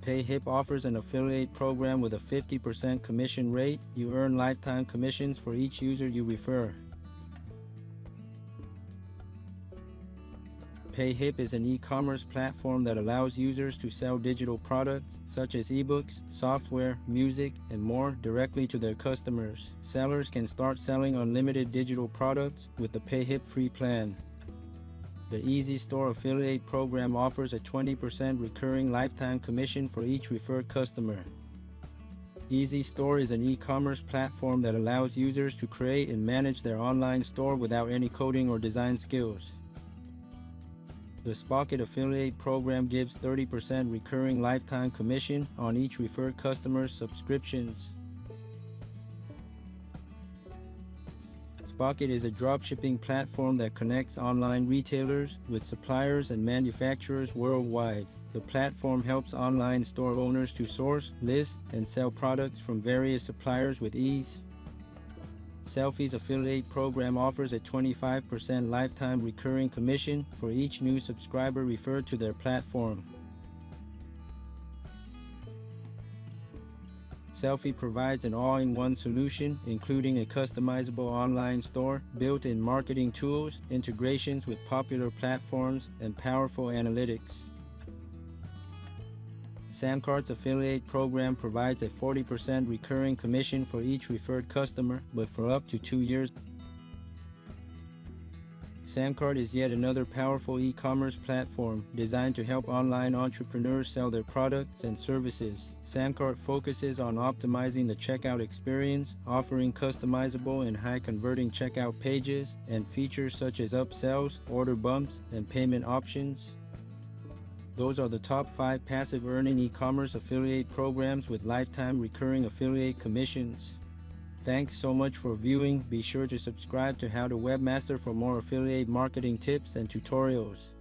PayHip offers an affiliate program with a 50% commission rate. You earn lifetime commissions for each user you refer. PayHip is an e-commerce platform that allows users to sell digital products such as ebooks, software, music, and more directly to their customers. Sellers can start selling unlimited digital products with the PayHip free plan. The Easy Store affiliate program offers a 20% recurring lifetime commission for each referred customer. Easy Store is an e-commerce platform that allows users to create and manage their online store without any coding or design skills. The Spocket affiliate program gives 30% recurring lifetime commission on each referred customer's subscriptions. Spocket is a dropshipping platform that connects online retailers with suppliers and manufacturers worldwide. The platform helps online store owners to source, list, and sell products from various suppliers with ease. Selfie's affiliate program offers a 25% lifetime recurring commission for each new subscriber referred to their platform. Selfie provides an all-in-one solution, including a customizable online store, built-in marketing tools, integrations with popular platforms, and powerful analytics. Samcart's affiliate program provides a 40% recurring commission for each referred customer, but for up to 2 years. Samcart is yet another powerful e-commerce platform designed to help online entrepreneurs sell their products and services. Samcart focuses on optimizing the checkout experience, offering customizable and high-converting checkout pages, and features such as upsells, order bumps, and payment options. Those are the top 5 passive earning e-commerce affiliate programs with lifetime recurring affiliate commissions. Thanks so much for viewing. Be sure to subscribe to How to Webmaster for more affiliate marketing tips and tutorials.